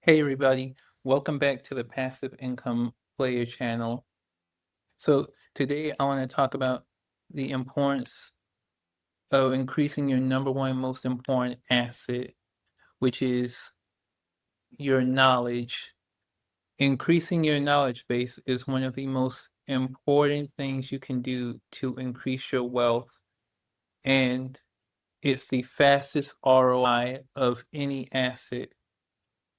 Hey everybody, welcome back to the Passive Income Player channel. So today I want to talk about the importance of increasing your number one most important asset, which is your knowledge. Increasing your knowledge base is one of the most important things you can do to increase your wealth, and it's the fastest ROI of any asset.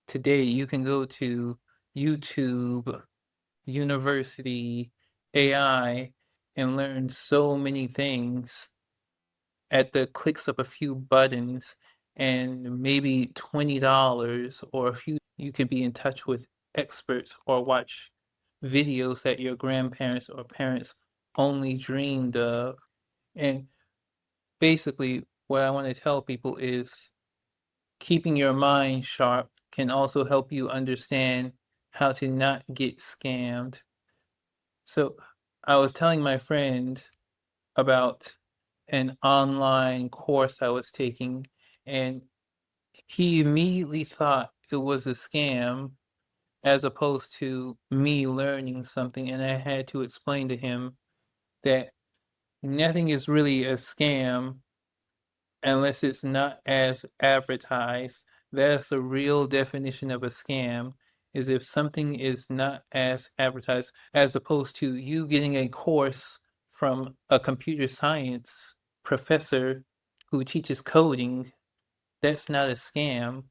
Today you can go to YouTube, university, AI, and learn so many things at the clicks of a few buttons and maybe $20 or a few. You can be in touch with experts or watch videos that your grandparents or parents only dreamed of. And basically, what I want to tell people is keeping your mind sharp can also help you understand how to not get scammed. So I was telling my friend about an online course I was taking, and he immediately thought it was a scam as opposed to me learning something. And I had to explain to him that nothing is really a scam unless it's not as advertised. That's the real definition of a scam, is if something is not as advertised, as opposed to you getting a course from a computer science professor who teaches coding. That's not a scam.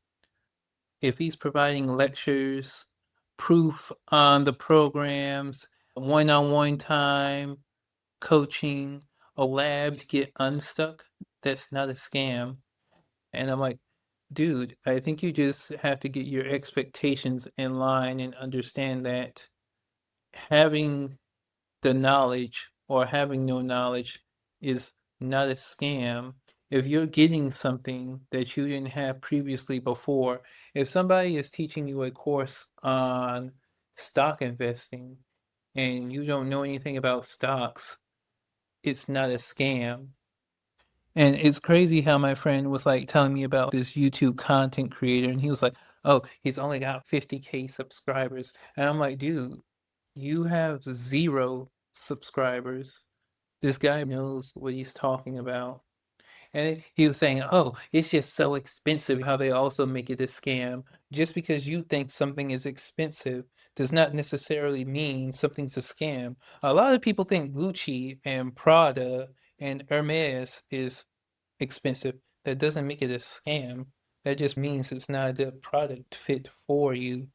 If he's providing lectures, proof on the programs, one-on-one time, coaching, a lab to get unstuck, that's not a scam. And I'm like, dude, I think you just have to get your expectations in line and understand that having the knowledge or having no knowledge is not a scam. If you're getting something that you didn't have previously before, if somebody is teaching you a course on stock investing and you don't know anything about stocks, it's not a scam. And it's crazy how my friend was like telling me about this YouTube content creator, and he was like, "Oh, he's only got 50K subscribers." And I'm like, "Dude, you have 0 subscribers. This guy knows what he's talking about." And he was saying, "Oh, it's just so expensive," how they also make it a scam. Just because you think something is expensive does not necessarily mean something's a scam. A lot of people think Gucci and Prada and Hermes is expensive. That doesn't make it a scam. That just means it's not a good product fit for you.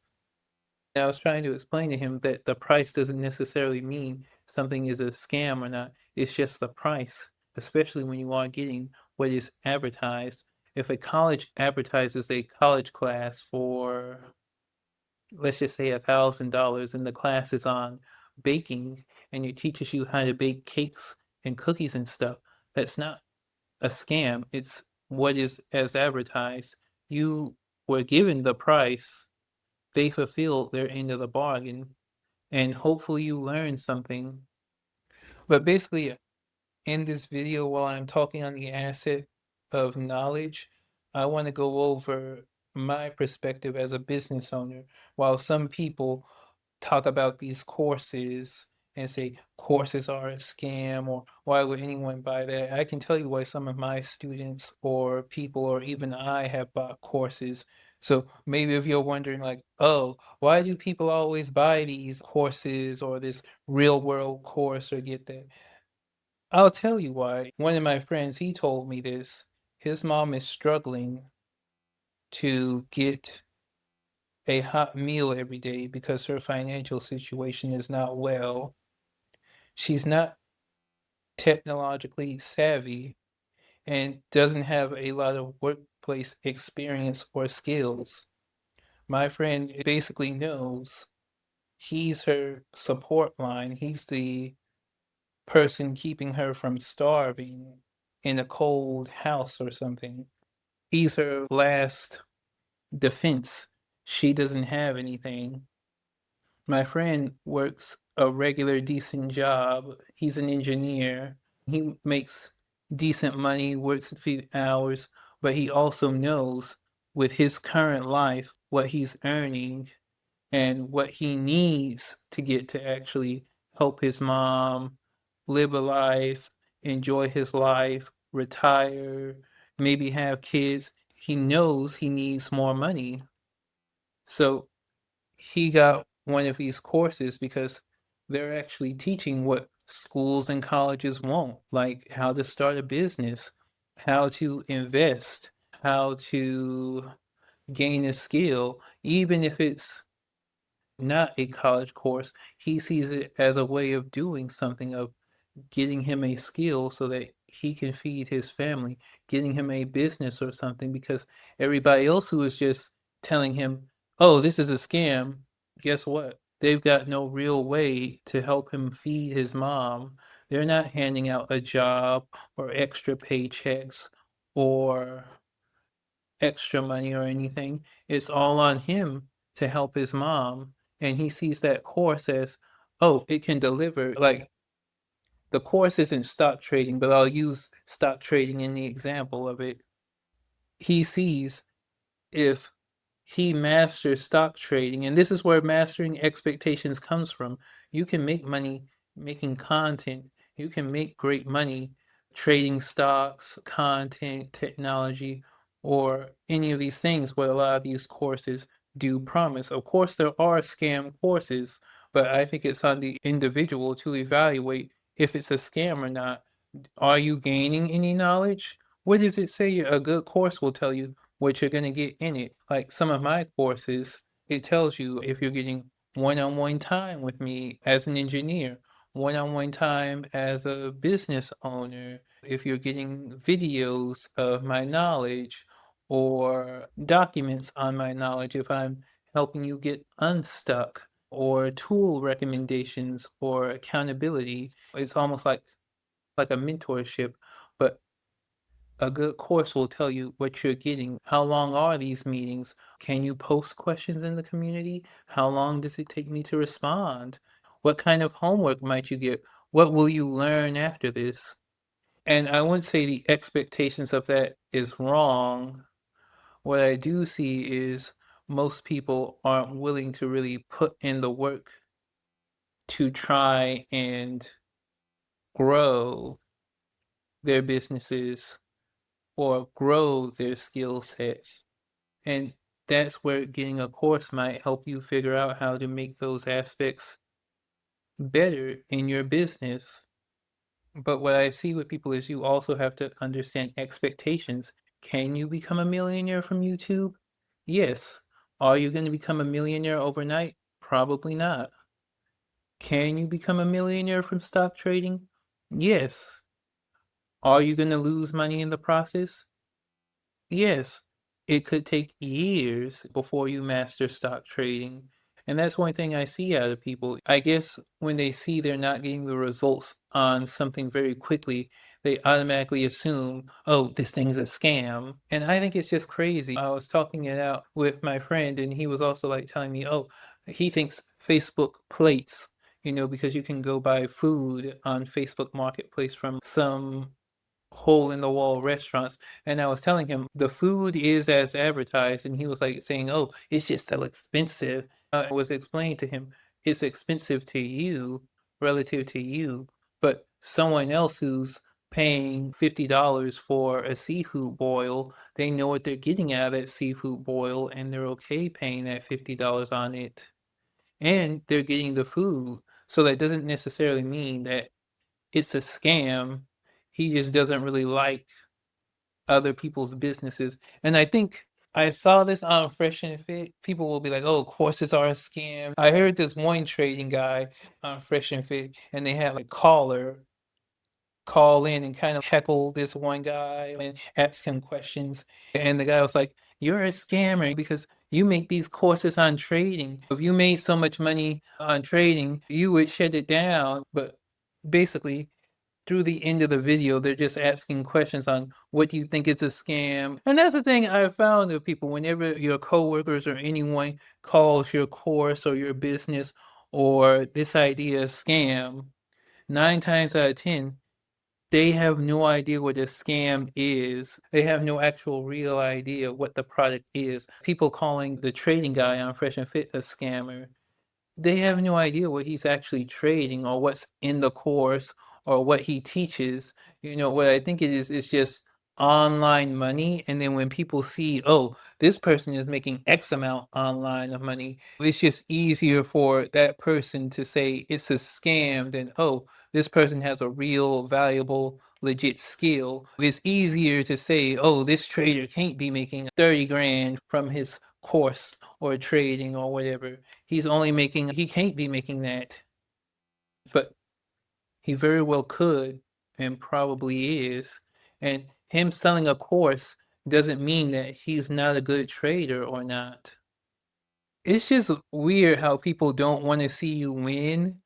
And I was trying to explain to him that the price doesn't necessarily mean something is a scam or not. It's just the price, especially when you are getting what is advertised. If a college advertises a college class for, let's just say, $1,000, and the class is on baking, and it teaches you how to bake cakes and cookies and stuff, that's not a scam. It's what is as advertised. You were given the price, they fulfilled their end of the bargain, and hopefully you learn something. But basically, in this video, while I'm talking on the asset of knowledge, I want to go over my perspective as a business owner. While some people talk about these courses and say courses are a scam or why would anyone buy that, I can tell you why some of my students or people or even I have bought courses. So maybe if you're wondering like, oh, why do people always buy these courses or this real world course or get that? I'll tell you why. One of my friends, he told me this. His mom is struggling to get a hot meal every day because her financial situation is not well. She's not technologically savvy and doesn't have a lot of workplace experience or skills. My friend basically knows he's her support line. He's the person keeping her from starving in a cold house or something. He's her last defense. She doesn't have anything. My friend works a regular decent job. He's an engineer. He makes decent money, works a few hours, but he also knows with his current life, what he's earning and what he needs to get to actually help his mom live a life, enjoy his life, retire, maybe have kids. He knows he needs more money. So he got one of these courses because they're actually teaching what schools and colleges won't, like how to start a business, how to invest, how to gain a skill, even if it's not a college course. He sees it as a way of doing something, of getting him a skill so that he can feed his family, getting him a business or something, because everybody else who is just telling him, oh, this is a scam, guess what? They've got no real way to help him feed his mom. They're not handing out a job or extra paychecks or extra money or anything. It's all on him to help his mom. And he sees that course as, oh, it can deliver. Like, the course isn't stock trading, but I'll use stock trading in the example of it. He sees, if he masters stock trading, and this is where mastering expectations comes from. You can make money making content. You can make great money trading stocks, content, technology, or any of these things, what a lot of these courses do promise. Of course, there are scam courses, but I think it's on the individual to evaluate if it's a scam or not. Are you gaining any knowledge? What does it say? A good course will tell you what you're going to get in it. Like some of my courses, it tells you if you're getting one-on-one time with me as an engineer, one-on-one time as a business owner, if you're getting videos of my knowledge or documents on my knowledge, if I'm helping you get unstuck, or tool recommendations or accountability. It's almost like a mentorship, but a good course will tell you what you're getting. How long are these meetings? Can you post questions in the community? How long does it take me to respond? What kind of homework might you get? What will you learn after this? And I wouldn't say the expectations of that is wrong. What I do see is most people aren't willing to really put in the work to try and grow their businesses or grow their skill sets. And that's where getting a course might help you figure out how to make those aspects better in your business. But what I see with people is you also have to understand expectations. Can you become a millionaire from YouTube? Yes. Are you going to become a millionaire overnight? Probably not. Can you become a millionaire from stock trading? Yes. Are you going to lose money in the process? Yes, it could take years before you master stock trading. And that's one thing I see out of people. I guess when they see they're not getting the results on something very quickly, they automatically assume, oh, this thing's a scam. And I think it's just crazy. I was talking it out with my friend, and he was also like telling me, oh, he thinks Facebook plates, because you can go buy food on Facebook Marketplace from some hole in the wall restaurants. And I was telling him the food is as advertised, and he was like saying, oh, it's just so expensive. I was explaining to him it's expensive to you, relative to you, but someone else who's paying $50 for a seafood boil, they know what they're getting out of that seafood boil, and they're okay paying that $50 on it, and they're getting the food. So that doesn't necessarily mean that it's a scam. He just doesn't really like other people's businesses. And I think I saw this on Fresh and Fit. People will be like, "Oh, courses are a scam." I heard this one trading guy on Fresh and Fit, and they had like caller call in and kind of heckle this one guy and ask him questions. And the guy was like, "You're a scammer because you make these courses on trading. If you made so much money on trading, you would shut it down." But basically, through the end of the video, they're just asking questions on what do you think is a scam. And that's the thing I found with people. Whenever your coworkers or anyone calls your course or your business or this idea a scam, 9 times out of 10, they have no idea what a scam is. They have no actual real idea what the product is. People calling the trading guy on Fresh and Fit a scammer, they have no idea what he's actually trading or what's in the course or what he teaches. What I think it is just online money. And then when people see, oh, this person is making X amount online of money, it's just easier for that person to say it's a scam than, oh, this person has a real, valuable, legit skill. It's easier to say, oh, this trader can't be making 30 grand from his course or trading or whatever. He can't be making that, but he very well could and probably is. And him selling a course doesn't mean that he's not a good trader or not. It's just weird how people don't want to see you win.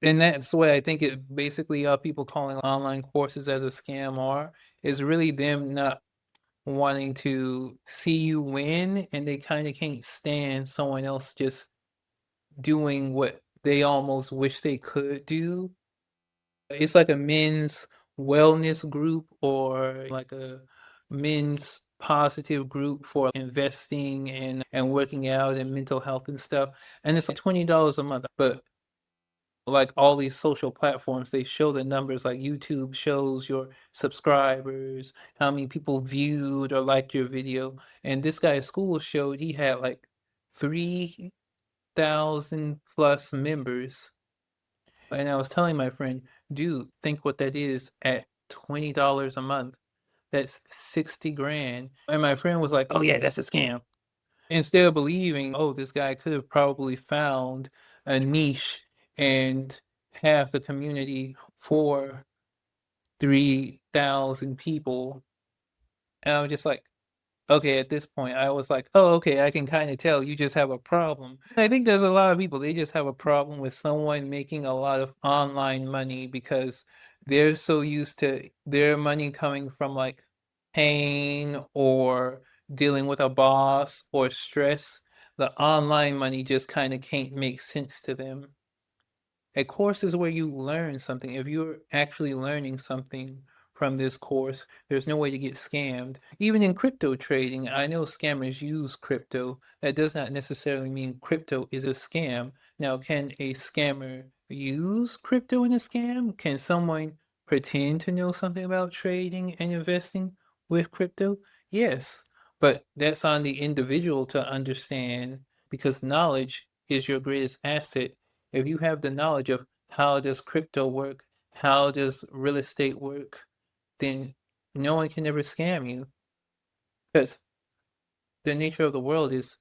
And that's what I think it basically people calling online courses as a scam are, is really them not wanting to see you win, and they kind of can't stand someone else just doing what they almost wish they could do. It's like a men's wellness group or like a men's positive group for investing and working out and mental health and stuff. And it's like $20 a month. But like all these social platforms, they show the numbers. Like YouTube shows your subscribers, how many people viewed or liked your video. And this guy's school showed he had like 3,000 plus members. And I was telling my friend, dude, think what that is at $20 a month. That's 60 grand. And my friend was like, oh, yeah, that's a scam. Instead of believing, oh, this guy could have probably found a niche and have the community for 3,000 people. And I was just like, okay, at this point, I was like, oh, okay, I can kind of tell you just have a problem. I think there's a lot of people, they just have a problem with someone making a lot of online money because they're so used to their money coming from like pain or dealing with a boss or stress. The online money just kind of can't make sense to them. A course is where you learn something. If you're actually learning something from this course, there's no way to get scammed. Even in crypto trading, I know scammers use crypto. That does not necessarily mean crypto is a scam. Now, can a scammer use crypto in a scam? Can someone pretend to know something about trading and investing with crypto? Yes, but that's on the individual to understand because knowledge is your greatest asset. If you have the knowledge of how does crypto work, how does real estate work, then no one can ever scam you. Because the nature of the world is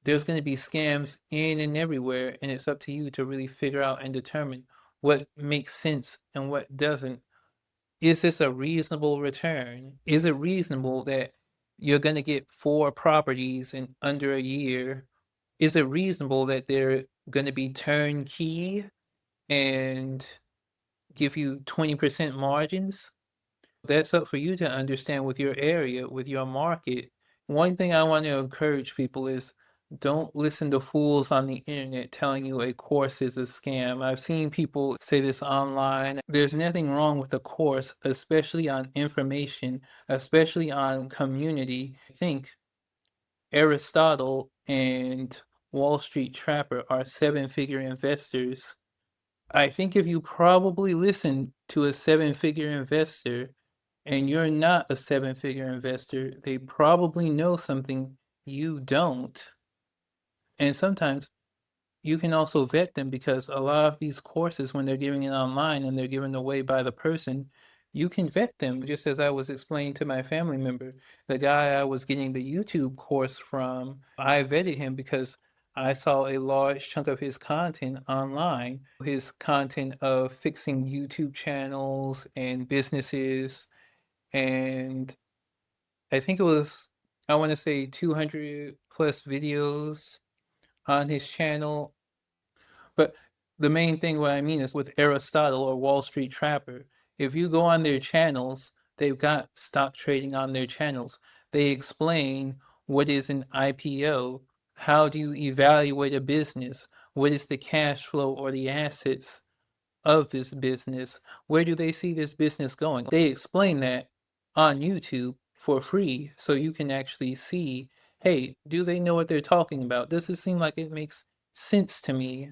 there's going to be scams in and everywhere, and it's up to you to really figure out and determine what makes sense and what doesn't. Is this a reasonable return? Is it reasonable that you're going to get 4 properties in under a year? Is it reasonable that they're going to be turnkey and give you 20% margins? That's up for you to understand with your area, with your market. One thing I want to encourage people is don't listen to fools on the internet telling you a course is a scam. I've seen people say this online. There's nothing wrong with a course, especially on information, especially on community. I think Aristotle and Wall Street Trapper are 7-figure investors. I think if you probably listen to a 7-figure investor and you're not a 7-figure investor, they probably know something you don't. And sometimes you can also vet them because a lot of these courses, when they're giving it online and they're given away by the person, you can vet them. Just as I was explaining to my family member, the guy I was getting the YouTube course from, I vetted him because I saw a large chunk of his content online, his content of fixing YouTube channels and businesses. And I think it was, I want to say 200 plus videos on his channel. But the main thing, what I mean is with Aristotle or Wall Street Trapper, if you go on their channels, they've got stock trading on their channels. They explain what is an IPO, how do you evaluate a business, what is the cash flow or the assets of this business. Where do they see this business going? They explain that on YouTube for free, so you can actually see, hey, do they know what they're talking about? Does it seem like it makes sense to me?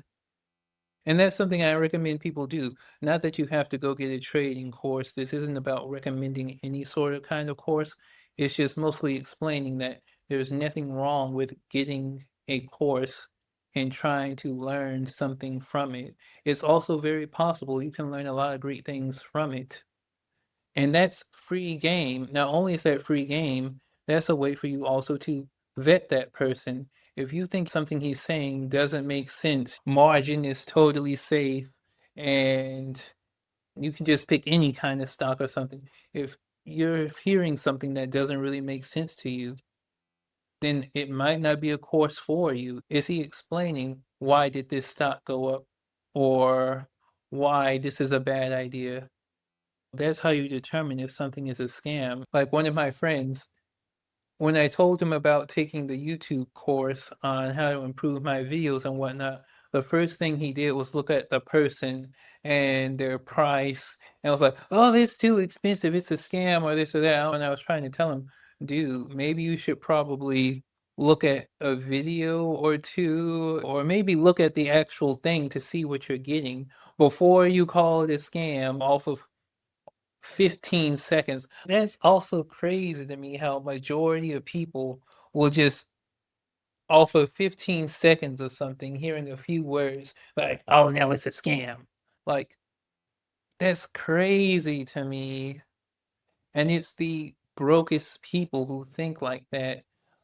And that's something I recommend people do. Not that you have to go get a trading course. This isn't about recommending any sort of kind of course. It's just mostly explaining that there's nothing wrong with getting a course and trying to learn something from it. It's also very possible you can learn a lot of great things from it. And that's free game. Not only is that free game, that's a way for you also to vet that person. If you think something he's saying doesn't make sense, margin is totally safe, and you can just pick any kind of stock or something. If you're hearing something that doesn't really make sense to you, then it might not be a course for you. Is he explaining why did this stock go up or why this is a bad idea? That's how you determine if something is a scam. Like one of my friends, when I told him about taking the YouTube course on how to improve my videos and whatnot, the first thing he did was look at the person and their price. And I was like, oh, this too expensive. It's a scam or this or that. And I was trying to tell him, dude, maybe you should probably look at a video or two, or maybe look at the actual thing to see what you're getting before you call it a scam off of 15 seconds. That's also crazy to me how majority of people will just off of 15 seconds of something, hearing a few words, like, oh, now it's a scam. Like, that's crazy to me. And it's the brokest people who think like that.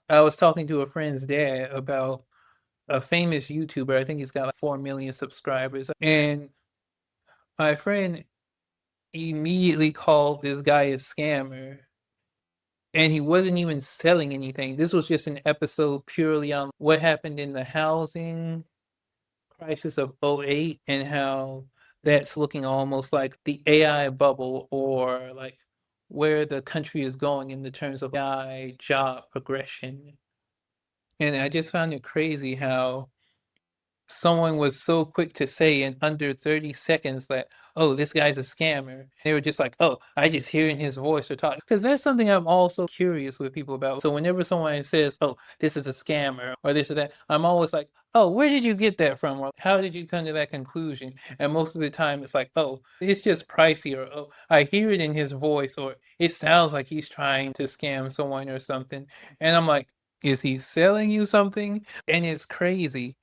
I was talking to a friend's dad about a famous YouTuber. I think he's got like 4 million subscribers. And my friend immediately called this guy a scammer. And he wasn't even selling anything. This was just an episode purely on what happened in the housing crisis of '08 and how that's looking almost like the AI bubble, or like where the country is going in the terms of AI job progression. And I just found it crazy how someone was so quick to say in under 30 seconds that, oh, this guy's a scammer. They were just like, oh, I just hearing his voice or talk. Because that's something I'm also curious with people about. So whenever someone says, oh, this is a scammer or this or that, I'm always like, oh, where did you get that from? Or how did you come to that conclusion? And most of the time it's like, oh, it's just pricey, or oh, I hear it in his voice, or it sounds like he's trying to scam someone or something. And I'm like, is he selling you something? And it's crazy,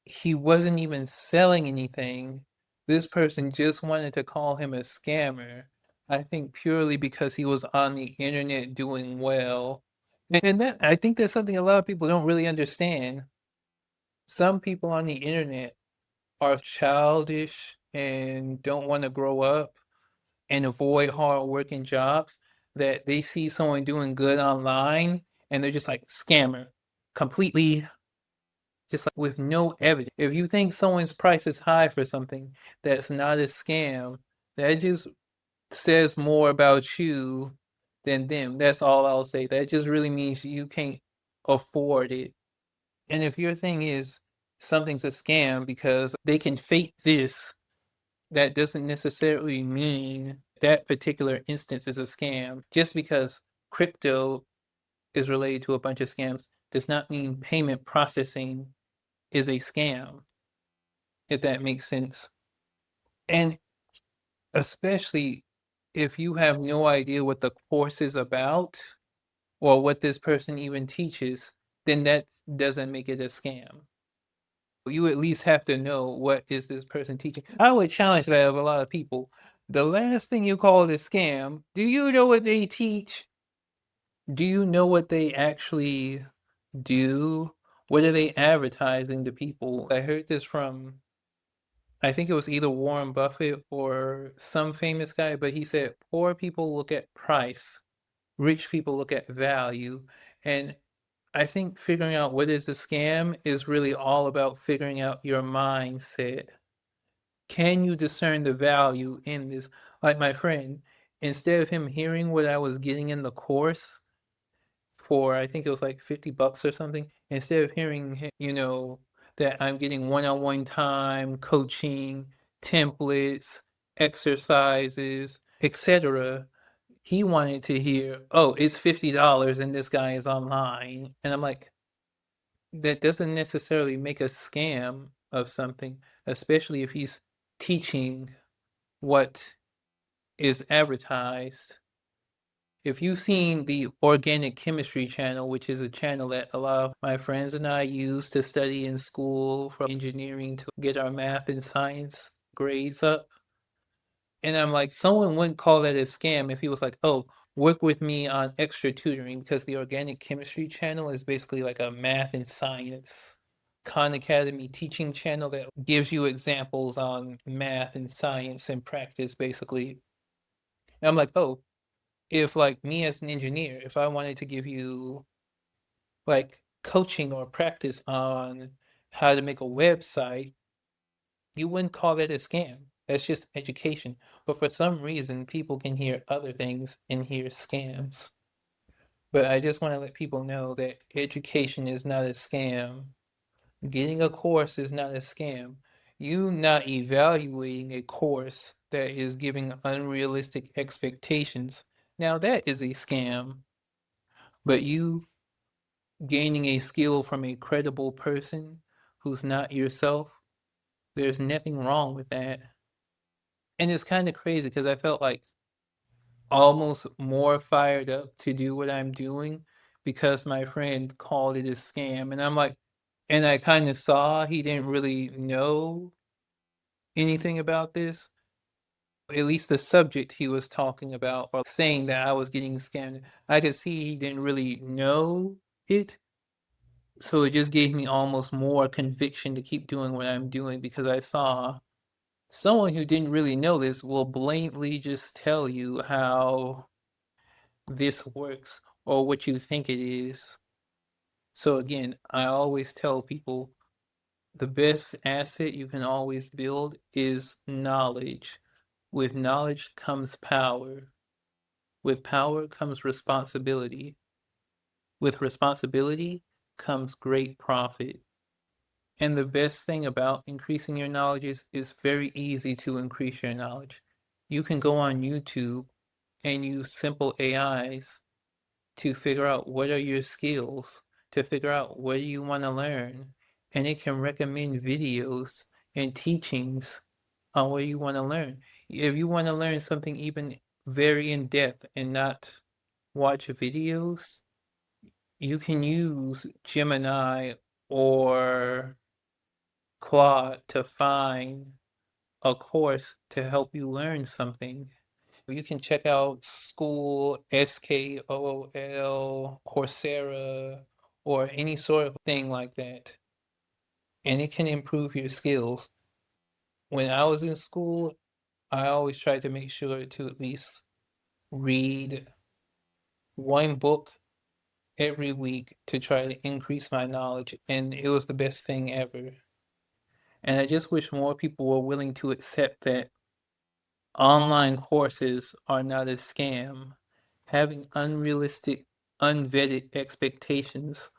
he wasn't even selling anything. This person just wanted to call him a scammer. I think purely because he was on the internet doing well. And that, I think that's something a lot of people don't really understand. Some people on the internet are childish and don't want to grow up and avoid hard working jobs, that they see someone doing good online and they're just like scammer, completely, just like with no evidence. If you think someone's price is high for something that's not a scam, that just says more about you than them. That's all I'll say. That just really means you can't afford it. And if your thing is something's a scam because they can fake this, that doesn't necessarily mean that particular instance is a scam. Just because crypto is related to a bunch of scams does not mean payment processing is a scam, if that makes sense. And especially if you have no idea what the course is about or what this person even teaches, then that doesn't make it a scam. You at least have to know what is this person teaching. I would challenge that of a lot of people. The last thing you call it a scam, do you know what they teach? Do you know what they actually do? What are they advertising to people? I heard this from, I think it was either Warren Buffett or some famous guy, but he said poor people look at price, rich people look at value. And I think figuring out what is a scam is really all about figuring out your mindset. Can you discern the value in this? Like my friend, instead of him hearing what I was getting in the course for, I think it was like $50 or something, instead of hearing, that I'm getting one-on-one time, coaching, templates, exercises, etc. He wanted to hear, oh, it's $50 and this guy is online. And I'm like, that doesn't necessarily make a scam of something, especially if he's teaching what is advertised. If you've seen the Organic Chemistry channel, which is a channel that a lot of my friends and I use to study in school for engineering to get our math and science grades up. And I'm like, someone wouldn't call that a scam if he was like, oh, work with me on extra tutoring, because the Organic Chemistry channel is basically like a math and science Khan Academy teaching channel that gives you examples on math and science and practice, basically. And I'm like, oh, if like me as an engineer, if I wanted to give you like coaching or practice on how to make a website, you wouldn't call that a scam. That's just education. But for some reason, people can hear other things and hear scams. But I just want to let people know that education is not a scam. Getting a course is not a scam. You not evaluating a course that is giving unrealistic expectations, now that is a scam. But you gaining a skill from a credible person who's not yourself, there's nothing wrong with that. And it's kind of crazy because I felt like almost more fired up to do what I'm doing because my friend called it a scam. And I'm like, and I kind of saw he didn't really know anything about this. At least the subject he was talking about or saying that I was getting scammed, I could see he didn't really know it. So it just gave me almost more conviction to keep doing what I'm doing because I saw someone who didn't really know this will blatantly just tell you how this works or what you think it is. So again, I always tell people the best asset you can always build is knowledge. With knowledge comes power. With power comes responsibility. With responsibility comes great profit. And the best thing about increasing your knowledge is it's very easy to increase your knowledge. You can go on YouTube and use simple AIs to figure out what are your skills, to figure out what you want to learn. And it can recommend videos and teachings on what you want to learn. If you want to learn something even very in depth and not watch videos, you can use Gemini or Claude to find a course to help you learn something. You can check out School, SKOOL, Coursera, or any sort of thing like that. And it can improve your skills. When I was in school, I always tried to make sure to at least read one book every week to try to increase my knowledge. And it was the best thing ever. And I just wish more people were willing to accept that online courses are not a scam. Having unrealistic, unvetted expectations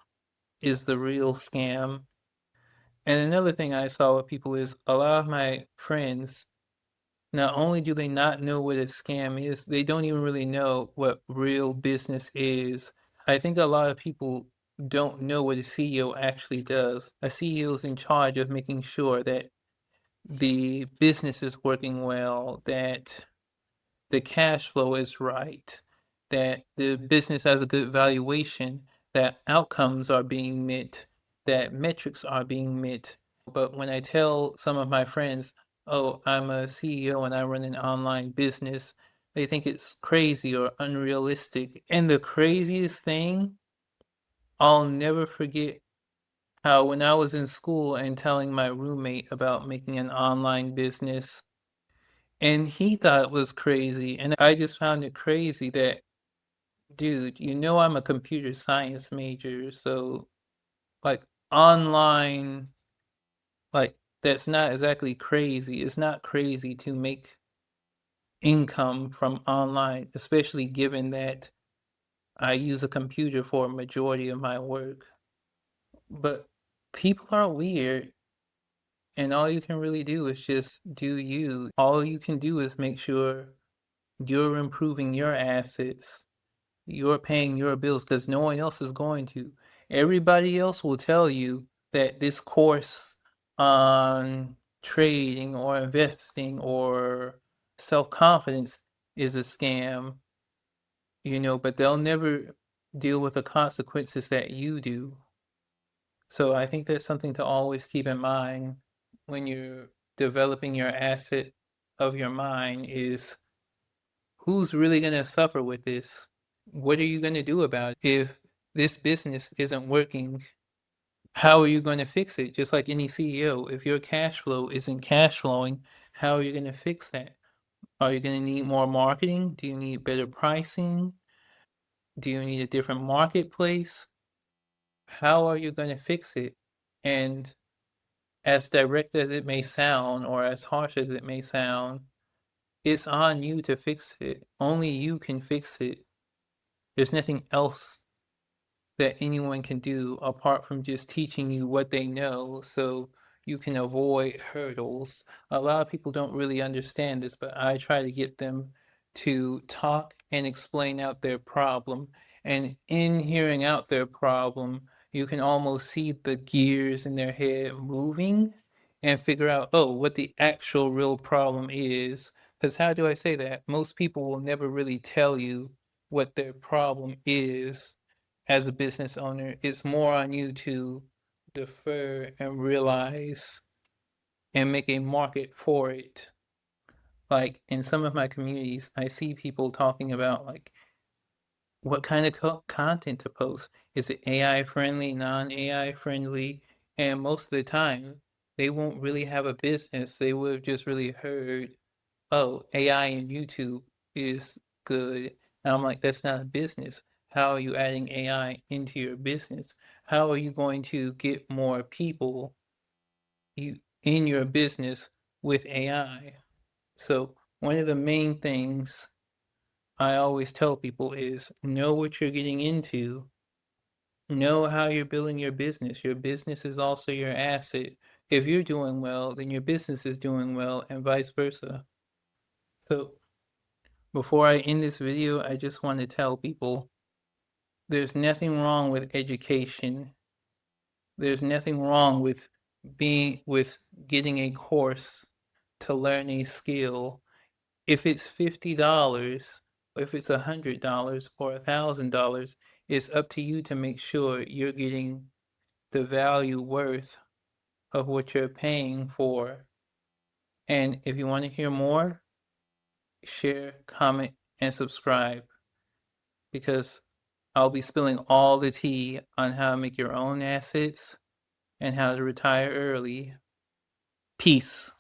is the real scam. And another thing I saw with people is a lot of my friends, not only do they not know what a scam is, they don't even really know what real business is. I think a lot of people don't know what a CEO actually does. A CEO is in charge of making sure that the business is working well, that the cash flow is right, that the business has a good valuation, that outcomes are being met, that metrics are being met. But when I tell some of my friends, oh, I'm a CEO and I run an online business, they think it's crazy or unrealistic. And the craziest thing, I'll never forget how when I was in school and telling my roommate about making an online business, and he thought it was crazy. And I just found it crazy that, dude, you know, I'm a computer science major. So, like, online, like, that's not exactly crazy. It's not crazy to make income from online, especially given that I use a computer for a majority of my work. But people are weird. And all you can really do is just do you. All you can do is make sure you're improving your assets, you're paying your bills because no one else is going to. Everybody else will tell you that this course on trading or investing or self-confidence is a scam, but they'll never deal with the consequences that you do. So I think that's something to always keep in mind when you're developing your asset of your mind is who's really going to suffer with this? What are you going to do about it? If this business isn't working, how are you going to fix it? Just like any CEO, if your cash flow isn't cash flowing, how are you going to fix that? Are you going to need more marketing? Do you need better pricing? Do you need a different marketplace? How are you going to fix it? And as direct as it may sound, or as harsh as it may sound, it's on you to fix it. Only you can fix it. There's nothing else that anyone can do apart from just teaching you what they know so you can avoid hurdles. A lot of people don't really understand this, but I try to get them to talk and explain out their problem. And in hearing out their problem, you can almost see the gears in their head moving and figure out, oh, what the actual real problem is. Because how do I say that? Most people will never really tell you what their problem is as a business owner. It's more on you to defer and realize and make a market for it. Like in some of my communities, I see people talking about like what kind of content to post. Is it AI friendly, non AI friendly? And most of the time, they won't really have a business. They would have just really heard, oh, AI and YouTube is good. And I'm like, that's not a business. How are you adding AI into your business? How are you going to get more people in your business with AI? So one of the main things I always tell people is know what you're getting into, know how you're building your business. Your business is also your asset. If you're doing well, then your business is doing well, and vice versa. So before I end this video, I just want to tell people there's nothing wrong with education. There's nothing wrong with getting a course to learn a skill. If it's $50, or if it's $100 or $1,000, it's up to you to make sure you're getting the value worth of what you're paying for. And if you want to hear more, share, comment, and subscribe because I'll be spilling all the tea on how to make your own assets and how to retire early. Peace.